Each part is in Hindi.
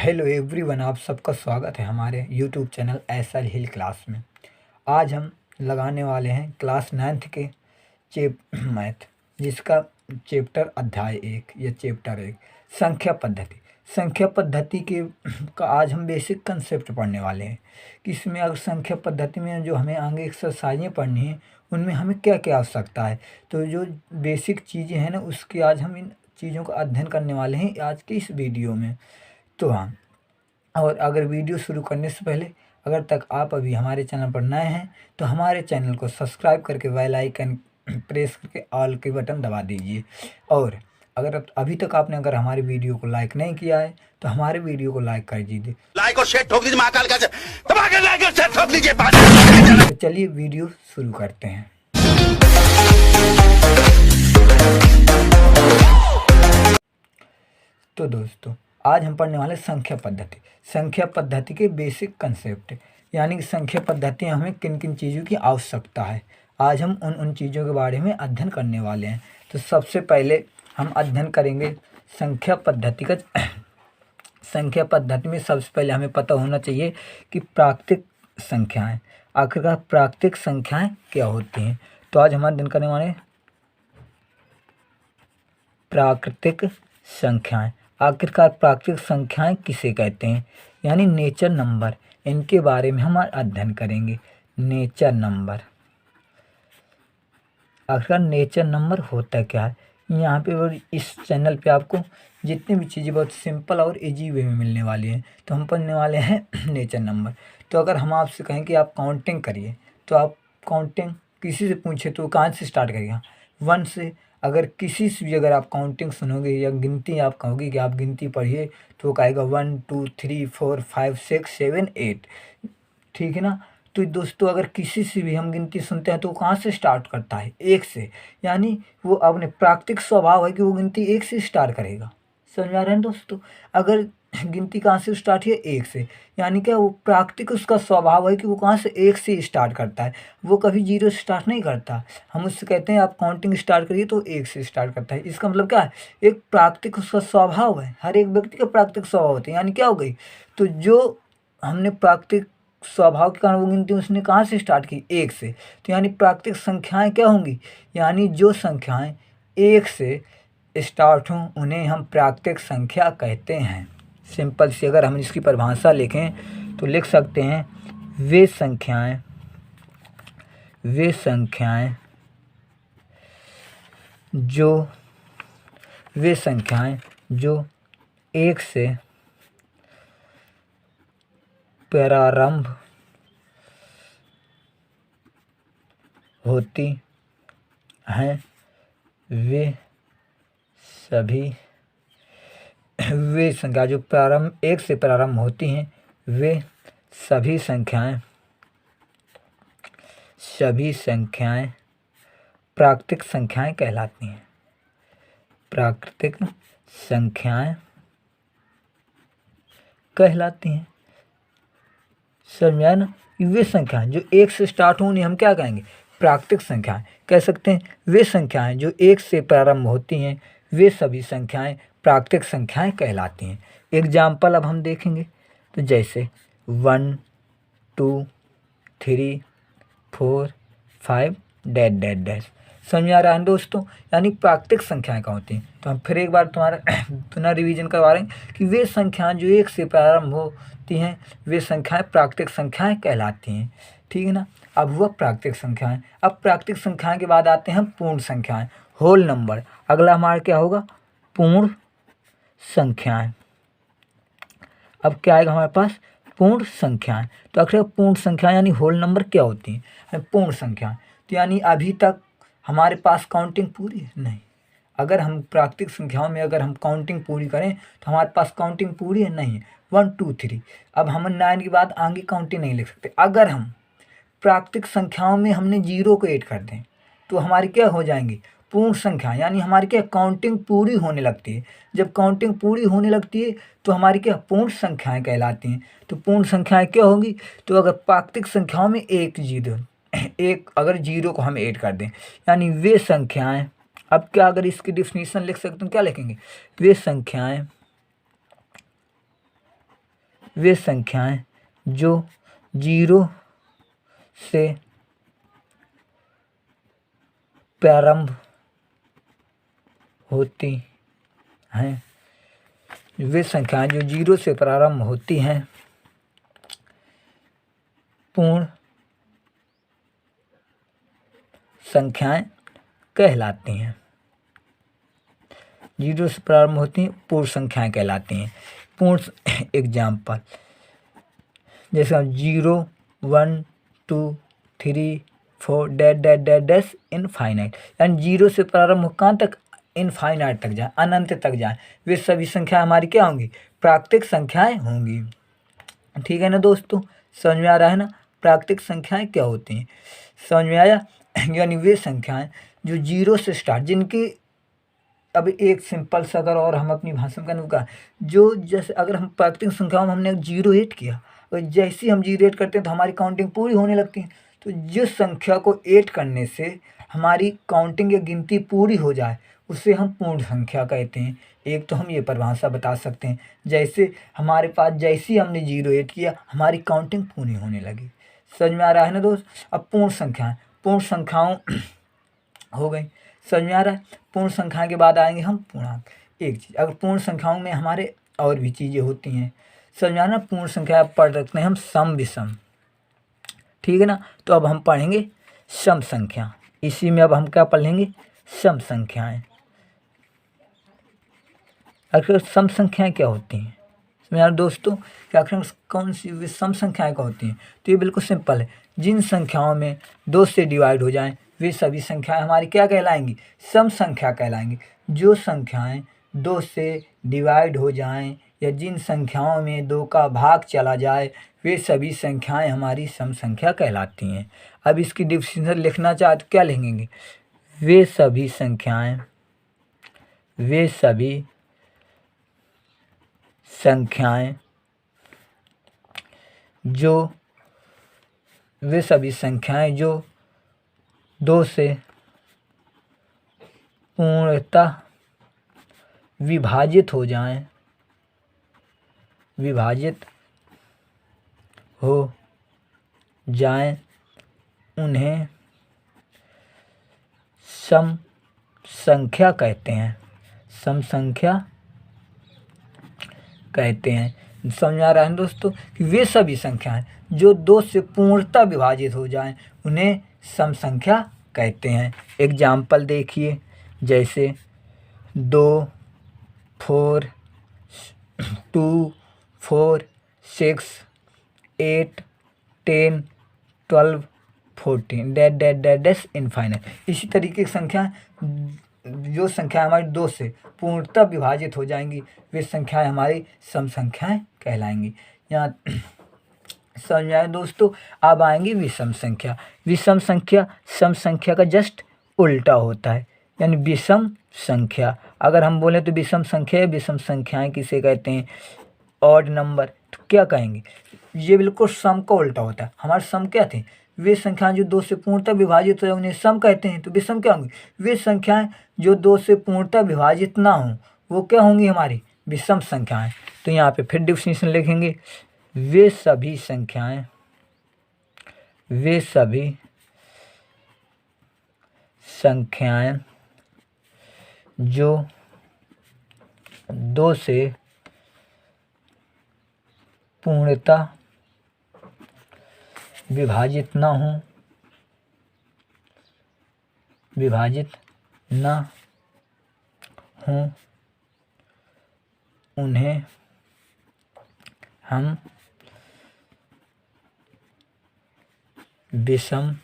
हेलो एवरीवन, आप सबका स्वागत है हमारे यूट्यूब चैनल एसएल हिल क्लास में। आज हम लगाने वाले हैं क्लास 9th के मैथ, जिसका चैप्टर अध्याय 1 या चैप्टर 1 संख्या पद्धति। संख्या पद्धति के का आज हम बेसिक कंसेप्ट पढ़ने वाले हैं कि इसमें अगर संख्या पद्धति में जो हमें आगे एक्सरसाइजें पढ़नी है उनमें हमें क्या क्या आवश्यकता है। तो जो बेसिक चीज़ें हैं ना, उसकी आज हम इन चीज़ों का अध्ययन करने वाले हैं आज की इस वीडियो में। तो हाँ, और अगर वीडियो शुरू करने से पहले अगर तक आप अभी हमारे चैनल पर नए हैं तो हमारे चैनल को सब्सक्राइब करके बेल आइकन प्रेस करके ऑल के बटन दबा दीजिए। और अगर अभी तक आपने अगर हमारे वीडियो को लाइक नहीं किया है तो हमारे वीडियो को लाइक कर दीजिए, लाइक और शेयर ठोक दीजिए, महाकाल का लाइक और शेयर ठोक दीजिए। तो चलिए वीडियो शुरू करते हैं। तो दोस्तों, आज हम पढ़ने वाले संख्या पद्धति। संख्या पद्धति के बेसिक कंसेप्ट, यानी कि संख्या पद्धति में हमें किन किन चीज़ों की आवश्यकता है, आज हम उन चीज़ों के बारे में अध्ययन करने वाले हैं। तो सबसे पहले हम अध्ययन करेंगे संख्या पद्धति का। संख्या पद्धति में सबसे पहले हमें पता होना चाहिए कि प्राकृतिक संख्याएँ, आखिरकार प्राकृतिक संख्याएँ क्या होती हैं। तो आज हम अध्ययन करने वाले हैं प्राकृतिक संख्याएँ। आखिरकार प्राकृतिक संख्याएं किसे कहते हैं, यानी नेचर नंबर, इनके बारे में हम अध्ययन करेंगे। नेचर नंबर, आखिरकार नेचर नंबर होता क्या है, यहाँ पे और इस चैनल पे आपको जितनी भी चीज़ें बहुत सिंपल और इजी वे में मिलने वाली हैं। तो हम पढ़ने वाले हैं नेचर नंबर। तो अगर हम आपसे कहें कि आप काउंटिंग करिए तो आप काउंटिंग किसी से पूछे तो कहाँ से स्टार्ट करिएगा, 1 से। अगर किसी से भी अगर आप काउंटिंग सुनोगे या गिनती आप कहोगे कि आप गिनती पढ़िए तो वो कहेगा 1 2 3 4 5 6 7 8, ठीक है ना। तो दोस्तों, अगर किसी से भी हम गिनती सुनते हैं तो वो कहाँ से स्टार्ट करता है, 1 से। यानी वो अपने प्राकृतिक स्वभाव है कि वो गिनती 1 से स्टार्ट करेगा। समझ में आ रहे हैं दोस्तों। अगर गिनती कहाँ से स्टार्ट है, 1 से, यानी क्या वो प्राकृतिक उसका स्वभाव है कि वो कहाँ से 1 से स्टार्ट करता है, वो कभी 0 से स्टार्ट नहीं करता। हम उससे कहते हैं आप काउंटिंग स्टार्ट करिए तो 1 से स्टार्ट करता है। इसका मतलब क्या है, एक प्राकृतिक उसका स्वभाव है। हर एक व्यक्ति का प्राकृतिक स्वभाव होता है, यानी क्या हो गई, तो जो हमने प्राकृतिक स्वभाव के कारण वो गिनती उसने कहाँ से स्टार्ट की, 1 से। तो यानी प्राकृतिक संख्याएँ क्या होंगी, यानी जो संख्याएँ 1 से स्टार्ट हों उन्हें हम प्राकृतिक संख्या कहते हैं। सिंपल सी अगर हम इसकी परिभाषा लिखें तो लिख सकते हैं वे संख्याएं जो 1 से प्रारंभ होती हैं वे संख्या जो 1 से प्रारंभ होती हैं वे सभी संख्याएं प्राकृतिक संख्याएं कहलाती हैं। प्राकृतिक संख्याएं कहलाती हैं। समझा ना। वे संख्याएं जो 1 से स्टार्ट हों उन्हें हम क्या कहेंगे, प्राकृतिक संख्याएं कह सकते हैं। वे संख्याएं जो 1 से प्रारंभ होती हैं वे सभी संख्याएं प्राकृतिक संख्याएं कहलाती हैं। एग्जाम्पल अब हम देखेंगे, तो जैसे 1 2 3 4 5 डैश डैश डैश। समझ आ रहा है दोस्तों, यानी प्राकृतिक संख्याएं क्या होती हैं। तो हम फिर एक बार तुम्हारा पुनः रिवीजन करवा रहे हैं कि वे संख्याएं जो 1 से प्रारंभ होती हैं वे संख्याएं प्राकृतिक संख्याएं कहलाती हैं, ठीक है ना। अब हुआ प्राकृतिक संख्याएं। अब प्राकृतिक संख्याएं के बाद आते हैं पूर्ण संख्याएं, होल नंबर। अगला हमारा क्या होगा, पूर्ण संख्याएं। अब क्या आएगा हमारे पास, पूर्ण संख्याएं। तो आखिर पूर्ण संख्याएं यानी होल नंबर क्या होती हैं, पूर्ण संख्याएं। तो यानी अभी तक हमारे पास काउंटिंग पूरी है नहीं। अगर हम प्राकृतिक संख्याओं में अगर हम काउंटिंग पूरी करें तो हमारे पास काउंटिंग पूरी है नहीं है, 1 2 3। अब हम 9 के बाद आगे काउंटिंग नहीं लिख सकते। अगर हम प्राकृतिक संख्याओं में हमने 0 को ऐड कर दें तो हमारी क्या हो जाएंगी, पूर्ण संख्या, यानी हमारी क्या काउंटिंग पूरी होने लगती है। जब काउंटिंग पूरी होने लगती है तो हमारी क्या पूर्ण संख्याएं कहलाती हैं। तो पूर्ण संख्याएं क्या होंगी, तो अगर प्राकृतिक संख्याओं में एक अगर 0 को हम ऐड कर दें, यानी वे संख्याएं। अब क्या अगर इसकी डिफिनीशन लिख सकते हैं, क्या लिखेंगे, वे संख्याएं वे संख्याएं जो 0 से प्रारंभ होती हैं, वे संख्याएं जो 0 से प्रारंभ होती हैं पूर्ण संख्याएं कहलाती हैं। 0 से प्रारंभ होती हैं पूर्ण संख्याएं कहलाती हैं। पूर्ण एग्जाम्पल जैसे हम 0 1 2 3 4 dash dash dash dash infinite, यानी 0 से प्रारंभ हो कहाँ तक, इनफाइनाइट तक जाए, अनंत तक जाए, वे सभी संख्याएं हमारी क्या होंगी, प्राकृतिक संख्याएं होंगी। ठीक है ना दोस्तों, समझ में आ रहा है ना प्राकृतिक संख्याएं क्या होती हैं, समझ में आया। यानी वे संख्याएं जो 0 से स्टार्ट, जिनकी अब एक सिंपल सा अगर और हम अपनी भाषा में कहने का, जो जैसे अगर हम प्राकृतिक संख्याओं में हमने 0 ऐड किया और जैसे ही हम 0 ऐड करते हैं तो हमारी काउंटिंग पूरी होने लगती है। तो जिस संख्या को ऐड करने से हमारी काउंटिंग या गिनती पूरी हो जाए उसे हम पूर्ण संख्या कहते हैं। एक तो हम ये परिभाषा बता सकते हैं, जैसे हमारे पास जैसे ही हमने 0 ऐड किया हमारी काउंटिंग पूरी होने लगी। समझ में आ रहा है ना दोस्त। अब पूर्ण संख्याओं हो गई, समझ में आ रहा है। पूर्ण संख्या के बाद आएंगे हम पूर्णांक। एक चीज़, अगर पूर्ण संख्याओं में हमारे और भी चीज़ें होती हैं, समझ में आ रहा है। पूर्ण संख्या पढ़ रखते हैं हम सम विषम, ठीक है ना। तो अब हम पढ़ेंगे सम संख्या, इसी में अब हम क्या पढ़ लेंगे, सम संख्याएं। आखिर सम संख्याएं क्या होती हैं मेरे दोस्तों, कि आखिर कौन सी सम संख्याएं क्या होती हैं। तो ये बिल्कुल सिंपल है, जिन संख्याओं में 2 से डिवाइड हो जाएं वे सभी संख्याएं हमारी क्या कहलाएंगी, सम संख्या कहलाएंगी। जो संख्याएं 2 से डिवाइड हो जाएं या जिन संख्याओं में 2 का भाग चला जाए वे सभी संख्याएं हमारी सम संख्या कहलाती हैं। अब इसकी डिफिनेशन लिखना चाहे तो क्या लिखेंगे, वे सभी संख्याएं जो 2 से पूर्णतः विभाजित हो जाएं उन्हें सम संख्या कहते हैं। सम संख्या कहते हैं। समझ आ रहा है दोस्तों, कि वे सभी संख्याएं जो 2 से पूर्णतः विभाजित हो जाएं उन्हें सम संख्या कहते हैं। एग्जाम्पल देखिए, जैसे 2 4 2 4 6 8 10 12 14 dash dash dash dash infinite. इसी तरीके की संख्या, जो संख्या हमारी 2 से पूर्णतः विभाजित हो जाएंगी वे संख्याएं हमारी सम संख्याएं कहलाएंगी। यहाँ समझ में आए दोस्तों। अब आएंगी विषम संख्या। विषम संख्या सम संख्या का जस्ट उल्टा होता है, यानी विषम संख्या। अगर हम बोलें तो विषम संख्याएं किसे कहते हैं, ऑड नंबर। तो क्या कहेंगे, ये बिल्कुल सम का उल्टा होता है। हमारे सम क्या थे, वे संख्याएं जो 2 से पूर्णतः विभाजित हो उन्हें सम कहते हैं। तो विषम क्या होंगी, वे संख्याएं जो 2 से पूर्णतः विभाजित ना हों वो क्या होंगी, हमारी विषम संख्याएं। तो यहाँ पे फिर डिफिनेशन लिखेंगे, वे सभी संख्याएं जो 2 से पूर्णतः विभाजित न हों उन्हें हम विषम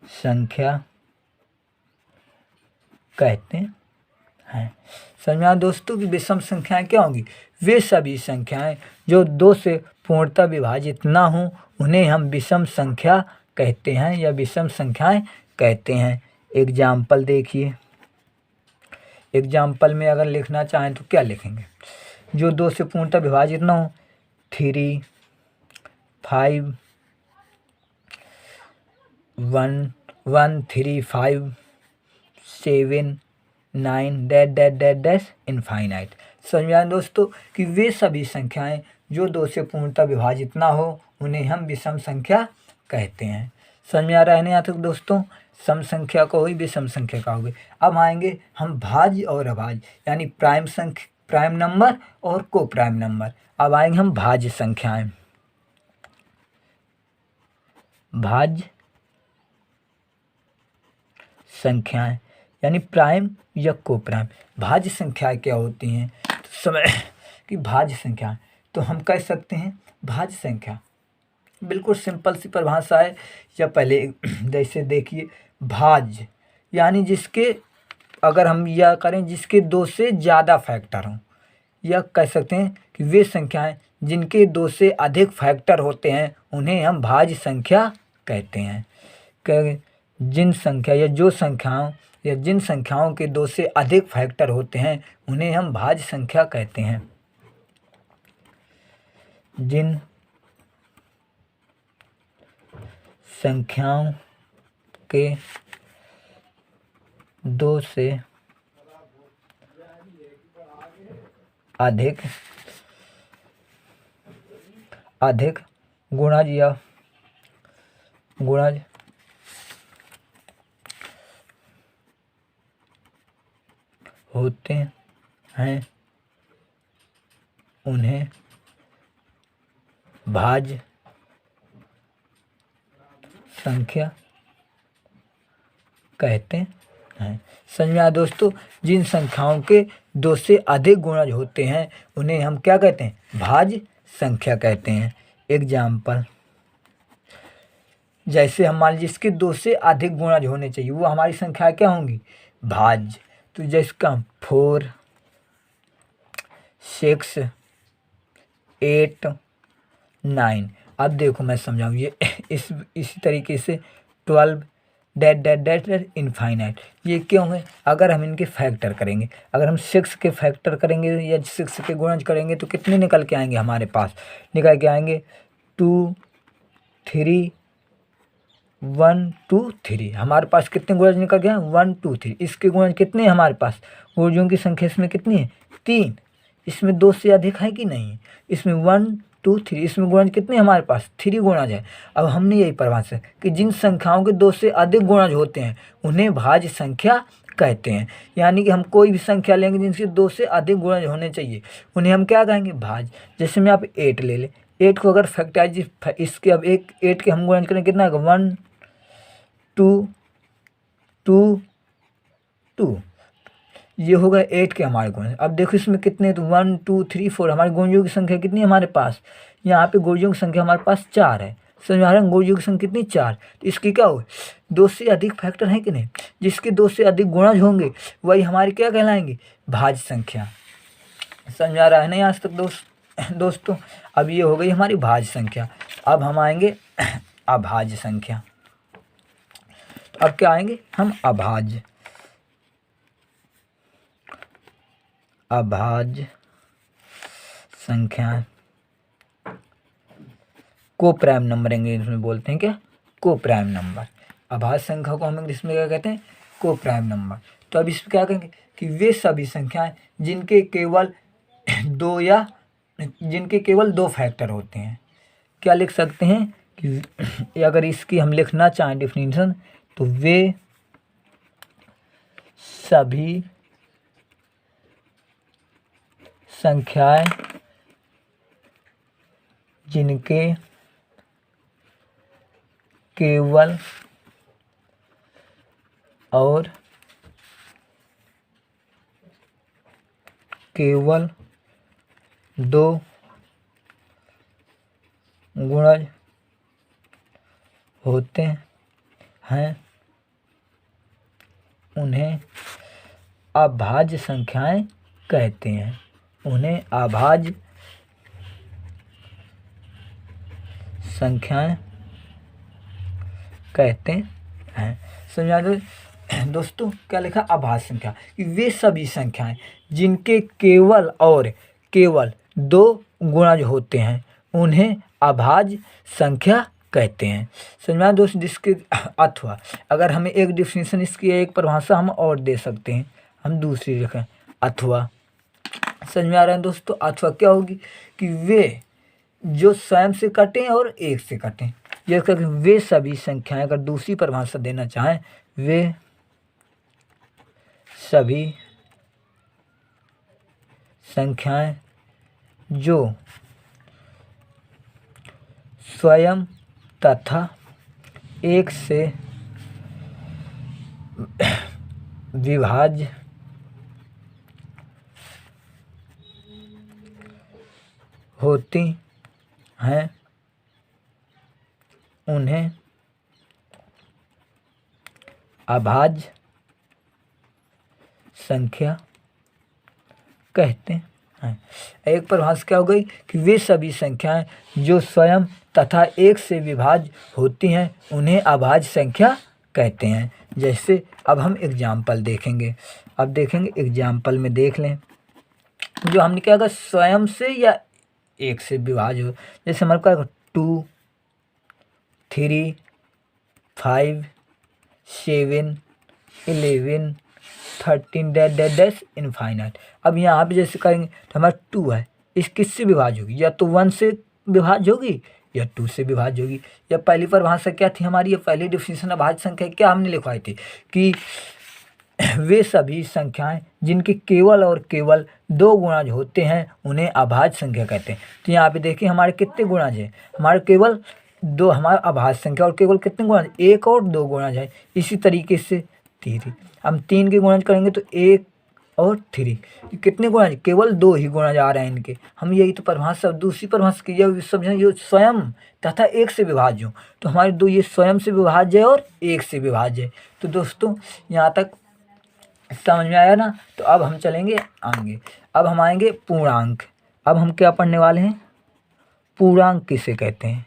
संख्या कहते हैं। समझा दोस्तों कि विषम संख्याएं क्या होंगी, वे सभी संख्याएं जो 2 से पूर्णतः विभाजित ना हों उन्हें हम विषम संख्या कहते हैं या विषम संख्याएं कहते हैं। एग्जाम्पल देखिए, एग्जाम्पल में अगर लिखना चाहें तो क्या लिखेंगे, जो 2 से पूर्णतः विभाजित ना हो, 3 5 1 1 3 5 7 9 dash dash dash dash infinite. समझ में आया दोस्तों कि वे सभी संख्याएं जो 2 से पूर्णतः विभाजित ना हो उन्हें हम विषम संख्या कहते हैं। समझ में आ रहा है ना यहाँ तक दोस्तों। सम संख्या को हुई, विषम संख्या का हो गई। अब आएंगे हम भाज्य और अभाज्य यानी प्राइम नंबर और को प्राइम नंबर। अब आएंगे हम भाज्य संख्याएं। भाज्य संख्याएं यानी प्राइम या को प्राइम। भाज्य संख्याएं क्या होती हैं तो समय कि भाज्य संख्या तो हम कह सकते हैं भाज्य संख्या बिल्कुल सिंपल सी परिभाषा है। या पहले जैसे देखिए भाज्य यानी जिसके अगर हम यह करें जिसके 2 से ज़्यादा फैक्टर हों, या कह सकते हैं कि वे संख्याएं जिनके 2 से अधिक फैक्टर होते हैं उन्हें हम भाज्य संख्या कहते हैं। जिन संख्या या जो संख्याओं या जिन संख्याओं के 2 से अधिक फैक्टर होते हैं उन्हें हम भाज्य संख्या कहते हैं। जिन संख्याओं के 2 से अधिक गुणज होते हैं उन्हें भाज्य संख्या कहते हैं। समझ में आया दोस्तों। जिन संख्याओं के 2 से अधिक गुणज होते हैं उन्हें हम क्या कहते हैं, भाज्य संख्या कहते हैं। एग्जाम्पल जैसे हम मान लीजिए जिसके 2 से अधिक गुणज होने चाहिए वो हमारी संख्या क्या होंगी, भाज्य। तो जिसका 4 6 8 9। अब देखो मैं समझाऊँ ये इसी तरीके से 12 डैट इनफाइनाइट। ये क्यों है, अगर हम इनके फैक्टर करेंगे, अगर हम 6 के फैक्टर करेंगे या 6 के गुणज करेंगे तो कितने निकल के आएंगे हमारे पास, निकल के आएंगे 2 3 1 2 3। हमारे पास कितने गुणज निकल गए, 1 2 3। इसके गुणज कितने हैं हमारे पास, गुणजों की संख्या इसमें कितनी है, 3। इसमें 2 से अधिक है कि नहीं, इसमें 1 2 3। इसमें गुणज कितने हमारे पास, 3 गुणज है। अब हमने यही परिभाषा कि जिन संख्याओं के 2 से अधिक गुणज होते हैं उन्हें भाज्य संख्या कहते हैं। यानी कि हम कोई भी संख्या लेंगे जिनसे 2 से अधिक गुणज होने चाहिए उन्हें हम क्या कहेंगे, भाज्य। जैसे में आप 8 ले लें, 8 को अगर फैक्टराइज इसके अब 8 के हम गुणज करें कितना आएगा, 1 2 2 2। ये हो गए 8 के हमारे गुण। अब देखो इसमें कितने, तो 1 2 3 4। हमारे गुणजों की संख्या कितनी है हमारे पास, यहाँ पे गुणजों की संख्या हमारे पास 4 है। समझ में आ रहा है, गुणजों की संख्या कितनी, 4। तो इसकी क्या हो, 2 से अधिक फैक्टर है कि नहीं, जिसके 2 से अधिक गुणज होंगे वही हमारी क्या कहलाएंगे, भाज्य संख्या। समझ में आ रहा है नहीं आज तक दोस्तों। अब ये हो गई हमारी भाज्य संख्या। अब हम आएंगे अभाज्य संख्या। अब क्या आएंगे हम, अभाज्य संख्याएं। को प्राइम नंबर इंग्लिश में बोलते हैं क्या, को प्राइम नंबर। अभाज्य संख्या को हम इंग्लिश में क्या कहते हैं, को प्राइम नंबर। तो अब इसमें क्या कहेंगे कि वे सभी संख्याएं जिनके केवल 2 फैक्टर होते हैं। क्या लिख सकते हैं कि अगर इसकी हम लिखना चाहें डिफिनीशन तो वे सभी संख्याएं जिनके केवल और केवल 2 गुणज होते हैं उन्हें अभाज्य संख्याएं कहते हैं। उन्हें अभाज्य संख्याएं कहते हैं। समझा दो दोस्तों, क्या लिखा, अभाज्य संख्या कि वे सभी संख्याएं जिनके केवल और केवल 2 गुणज होते हैं उन्हें अभाज्य संख्या कहते हैं। समझा दोस्त। जिसके अथवा अगर हमें एक डिफिनीशन इसकी एक परिभाषा हम और दे सकते हैं, हम दूसरी लिखें, अथवा समझ में आ रहा है दोस्तों। अथवा क्या होगी कि वे जो स्वयं से कटें और एक से कटें। ये करके वे सभी संख्याएं, अगर दूसरी परिभाषा देना चाहें, वे सभी संख्याएं जो स्वयं तथा एक से विभाज्य होती हैं उन्हें अभाज्य संख्या कहते हैं। एक परिभाषा क्या हो गई कि वे सभी संख्याएं जो स्वयं तथा एक से विभाज्य होती हैं उन्हें अभाज्य संख्या कहते हैं। जैसे अब हम एग्जाम्पल देखेंगे। अब देखेंगे एग्जाम्पल में देख लें, जो हमने क्या कहा स्वयं से या एक से विभाज्य हो। जैसे हमारे पास 2, 3, 5, 7, 11, 13 डैश इनफाइनाइट। अब यहाँ पे जैसे करेंगे तो हमारा 2 है, इस किससे विभाज्य होगी? या तो 1 से विभाज्य होगी या 2 से विभाज्य होगी। या पहली परिभाषा क्या थी हमारी? ये पहली डिफिनेशन अभाज्य संख्या क्या हमने लिखवाई थी कि वे सभी संख्याएं जिनके केवल और केवल 2 गुणज होते हैं उन्हें अभाज्य संख्या कहते हैं। तो यहाँ पे देखिए हमारे कितने गुणज हैं? हमारे केवल 2, हमारा अभाज्य संख्या, और केवल कितने गुणज? 1 और 2 गुणज है। इसी तरीके से 3, हम 3 के गुणज करेंगे तो 1 और 3, कितने गुणज? केवल 2 ही गुणज आ रहे हैं इनके। हम यही तो परिभाषा, दूसरी परिभाषा की समझें जो स्वयं तथा एक से विभाज्य हो। तो हमारे 2 ये स्वयं से विभाज्य है और एक से विभाज्य है। तो दोस्तों यहाँ तक समझ में आया ना? तो अब हम चलेंगे आगे। अब हम आएंगे पूर्णांक। अब हम क्या पढ़ने वाले हैं? पूर्णांक किसे कहते हैं?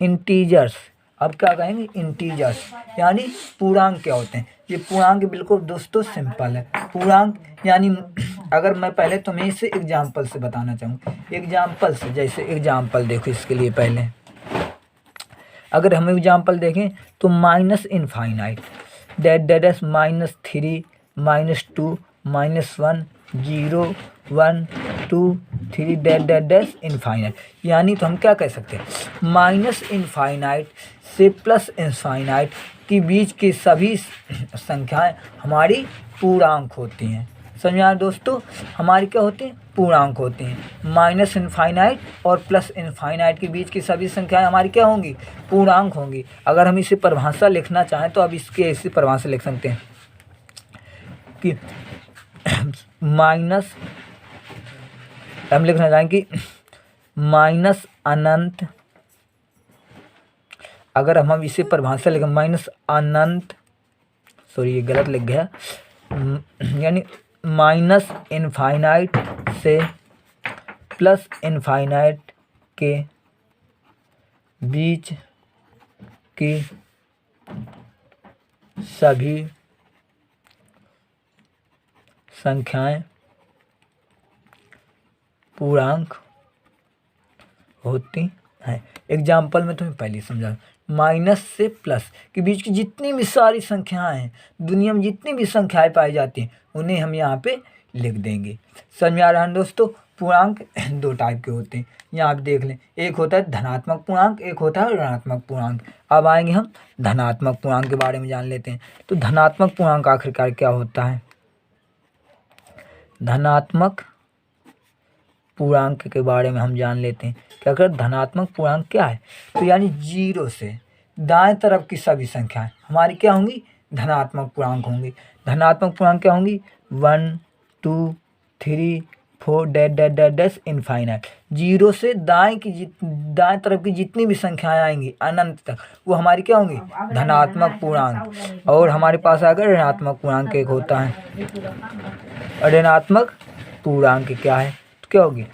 इंटीजर्स। अब क्या कहेंगे? इंटीजर्स, यानी पूर्णांक क्या होते हैं? ये पूर्णांक बिल्कुल दोस्तों सिंपल है। पूर्णांक यानी अगर मैं पहले तुम्हें इसे एग्जाम्पल से बताना चाहूँ, एग्जाम्पल से, जैसे एग्जाम्पल देखो इसके लिए पहले अगर हम एग्जाम्पल देखें तो minus infinite dash -3 -2 -1 0 1 2 3 dash infinite. यानी तो हम क्या कह सकते हैं? माइनस इनफाइनाइट से प्लस इनफाइनाइट के बीच की सभी संख्याएं हमारी पूर्णांक होती हैं। समझ में आया दोस्तों? हमारी क्या होती हैं? पूर्णांक होती हैं। माइनस इनफाइनाइट और प्लस इनफाइनाइट के बीच की सभी संख्याएं हमारी क्या होंगी? पूर्णांक होंगी। अगर हम इसे परिभाषा लिखना चाहें तो अब इसके ऐसी परिभाषा लिख सकते हैं कि माइनस, हम लिखना चाहेंगे माइनस अनंत, अगर हम इसे परिभाषा लिखें माइनस अनंत, सॉरी ये गलत लिख गया, यानी माइनस इनफाइनाइट से प्लस इनफाइनाइट के बीच की सभी संख्याएं पूर्णांक होती हैं। एग्जाम्पल में तुम्हें पहले समझा, माइनस से प्लस के बीच की जितनी भी सारी संख्याएं हैं, दुनिया में जितनी भी संख्याएं पाई जाती हैं उन्हें हम यहाँ पे लिख देंगे। समझ में आ रहा है दोस्तों? पूर्णांक 2 टाइप के होते हैं, यहाँ आप देख लें। एक होता है धनात्मक पूर्णांक, एक होता है ऋणात्मक पूर्णांक। अब आएंगे हम धनात्मक पूर्णांक के बारे में जान लेते हैं। तो धनात्मक पूर्णांक आखिरकार क्या होता है? धनात्मक पूर्णांक के बारे में हम जान लेते हैं। क्या कर धनात्मक पूर्णांक क्या है? तो यानी 0 से दाएं तरफ की सभी संख्याएं हमारी क्या होंगी? धनात्मक पूर्णांक होंगी। धनात्मक पूर्णांक क्या होंगी? 1 2 3 4 डैश इनफाइनाइट। 0 से दाएं तरफ की जितनी भी संख्याएं आएंगी अनंत तक, वो हमारी क्या होंगी? धनात्मक पूर्णांक। और हमारे पास अगर ऋणात्मक पूर्णांक एक होता है। ऋणात्मक पूर्णांक क्या है? तो क्या होगी?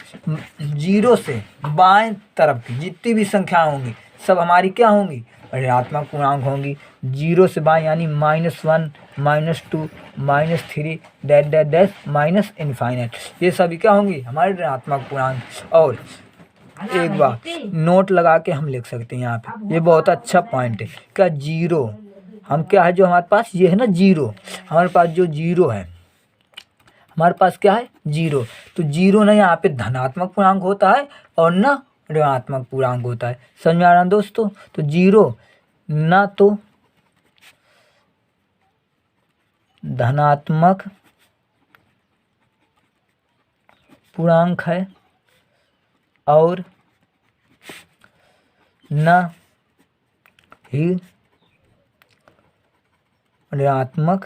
0 से बाएं तरफ की जितनी भी संख्याएं होंगी सब हमारी क्या होंगी? ऋणात्मक पूर्णांक होंगी। 0 से बाएं यानी -1 -2 -3 डैश माइनस इनफाइनाइट, ये सभी क्या होंगी? हमारे ऋणात्मक पूर्णांक। और एक बार नोट लगा के हम लिख सकते हैं यहाँ पे, ये बहुत अच्छा पॉइंट है। क्या 0 हम क्या है जो हमारे पास ये है ना 0, हमारे पास जो 0 है, हमारे पास क्या है? 0। तो जीरो ना यहाँ पे धनात्मक पूर्णांक होता है और ना ऋणात्मक पूर्णांक होता है। समझ में आ रहा है दोस्तों? तो जीरो ना तो धनात्मक पूर्णांक है और न ही ऋणात्मक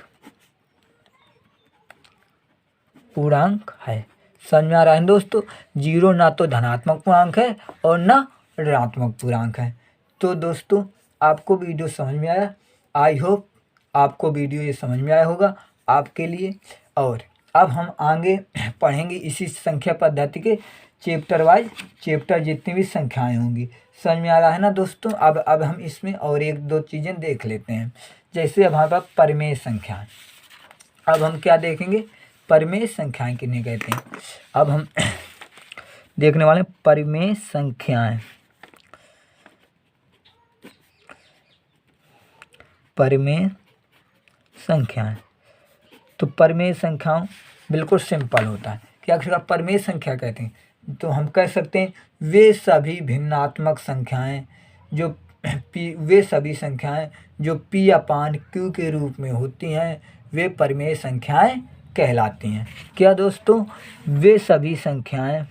पूर्णांक है। समझ में आ रहा है दोस्तों? जीरो ना तो धनात्मक पूर्णांक है और न ऋणात्मक पूर्णांक है। तो दोस्तों आपको वीडियो समझ में आया, आई होप आपको वीडियो ये समझ में आया होगा आपके लिए। और अब हम आगे पढ़ेंगे इसी संख्या पद्धति के चैप्टर वाइज चैप्टर जितनी भी संख्याएं होंगी। समझ में आ रहा है ना दोस्तों? अब हम इसमें और एक दो चीज़ें देख लेते हैं। जैसे अब हमारे पास परिमेय संख्याएं, अब हम क्या देखेंगे? परिमेय संख्याएं किन्हें कहते हैं। अब हम देखने वाले परिमेय संख्याएं। परिमेय संख्याएं, तो परिमेय संख्याओं बिल्कुल सिंपल होता है। क्या परिमेय संख्या कहते हैं? तो हम कह सकते हैं वे सभी भिन्नात्मक संख्याएं जो वे सभी संख्याएं जो P अपान Q के रूप में होती हैं वे परिमेय संख्याएं कहलाती हैं। क्या दोस्तों? वे सभी संख्याएं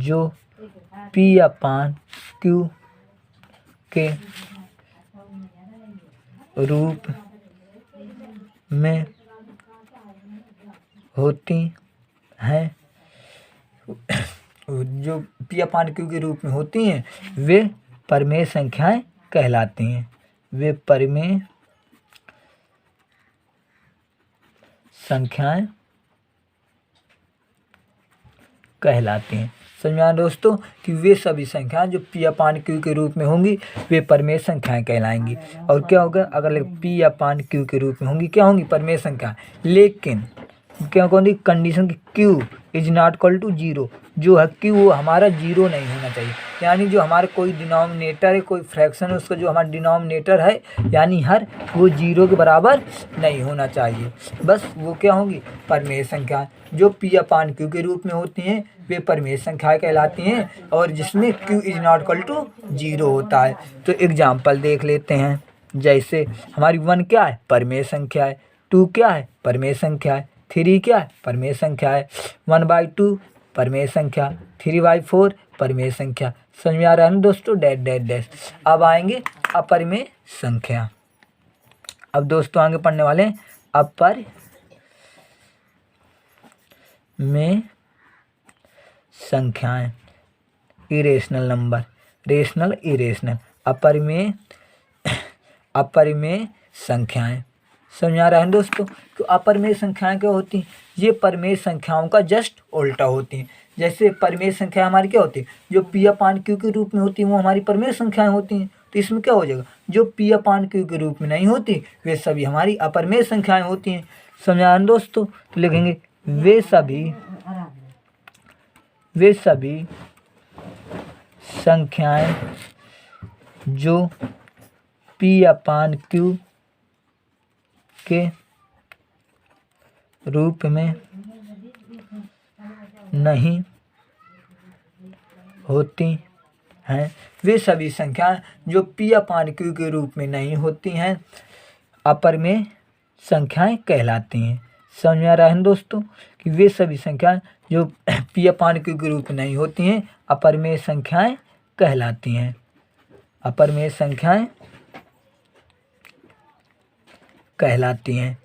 जो P अपान Q के रूप में होती हैं, जो P अपान Q के रूप में होती हैं वे परिमेय संख्याएं कहलाती हैं। वे परिमेय संख्याएं कहलाती हैं। समझ में आया दोस्तों कि वे सभी संख्याएं जो P अपान Q के रूप में होंगी वे परिमेय संख्याएं कहलाएंगी। और क्या होगा? अगर P अपान Q के रूप में होंगी क्या होंगी? परिमेय संख्या। लेकिन क्या कौन सी कंडीशन की? Q is not equal to zero, जो है Q वो हमारा जीरो नहीं होना चाहिए। यानी जो हमारे कोई डिनोमिनेटर है, कोई फ्रैक्शन है, उसका जो हमारा डिनोमिनेटर है यानी हर वो जीरो के बराबर नहीं होना चाहिए। बस वो क्या होंगी? परिमेय संख्या। जो P अपान Q के रूप में होती हैं वे परिमेय संख्याएं कहलाती हैं और जिसमें Q is not equal to zero होता है। तो एग्जाम्पल देख लेते हैं। जैसे हमारी 1 क्या है? परिमेय संख्या है। 2 क्या है? परिमेय संख्या है। 3 क्या है? परिमेय संख्या है। 1/2 परिमेय संख्या। 3/4 परिमेय संख्या। समझ में आ रहा है ना दोस्तों? Dash dash dash. अब आएंगे अपरिमेय संख्या। अब दोस्तों आगे पढ़ने वाले हैं अपरिमेय संख्याएं। Irrational number, rational irrational. अपरिमेय संख्याएं। समझ आ रहा है दोस्तों? तो अपरिमेय संख्याएं क्या होती हैं? ये परिमेय संख्याओं का जस्ट उल्टा होती हैं। जैसे परिमेय संख्या हमारी क्या होती है? जो P अपान Q के रूप में होती है वो हमारी परिमेय संख्याएं होती हैं। तो इसमें क्या हो जाएगा? जो P अपान Q के रूप में नहीं होती वे सभी हमारी अपरिमेय संख्याएं होती हैं। समझ आ रहा है दोस्तों? तो लिखेंगे वे सभी संख्याएं जो P अपान Q के रूप में नहीं होती हैं वे सभी संख्याएं जो P अपान Q के रूप में नहीं होती हैं अपरिमेय संख्याएं कहलाती हैं। समझ में आ रहा है दोस्तों कि वे सभी संख्याएं जो P अपान Q के रूप में नहीं होती हैं अपरिमेय संख्याएं कहलाती हैं। अपरिमेय संख्याएं कहलाती हैं।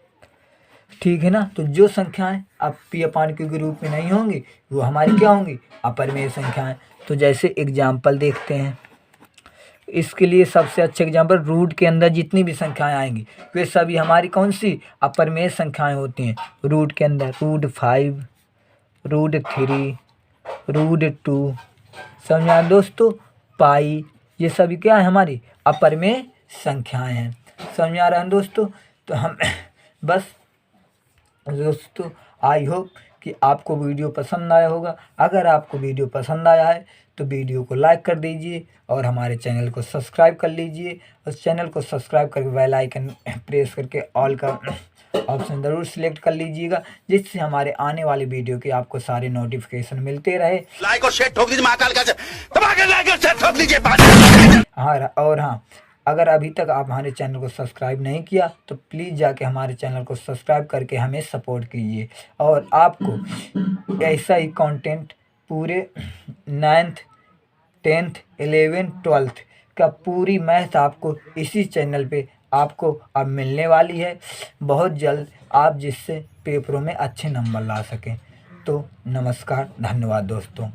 ठीक है ना? तो जो संख्याएं अब P अपान Q के रूप में नहीं होंगी वो हमारी क्या होंगी? अपरिमेय संख्याएं। तो जैसे एग्जाम्पल देखते हैं। इसके लिए सबसे अच्छा एग्जाम्पल रूट के अंदर जितनी भी संख्याएं आएंगी वे सभी हमारी कौन सी? अपरिमेय संख्याएं होती हैं। रूट के अंदर √5, √3, √2। समझ आया दोस्तों? पाई, ये सभी क्या है? हमारी अपरिमेय संख्याएं हैं। समझ में आ रहा है दोस्तों? तो हम बस दोस्तों आई होप कि आपको वीडियो पसंद आया होगा। अगर आपको वीडियो पसंद आया है तो वीडियो को लाइक कर दीजिए और हमारे चैनल को सब्सक्राइब कर लीजिए। उस चैनल को सब्सक्राइब करके बेल आइकन प्रेस करके ऑल का ऑप्शन ज़रूर सिलेक्ट कर लीजिएगा, जिससे हमारे आने वाले वीडियो के आपको सारे नोटिफिकेशन मिलते रहे। लाइक और शेयर ठोक दीजिए महाकाल का दबा के लाइक और शेयर ठोक दीजिए। हाँ, अगर अभी तक आप हमारे चैनल को सब्सक्राइब नहीं किया तो प्लीज़ जाके हमारे चैनल को सब्सक्राइब करके हमें सपोर्ट कीजिए। और आपको ऐसा ही कंटेंट पूरे 9th 10th 11th 12th का पूरी मैथ आपको इसी चैनल पे आपको अब मिलने वाली है बहुत जल्द, आप जिससे पेपरों में अच्छे नंबर ला सकें। तो नमस्कार, धन्यवाद दोस्तों।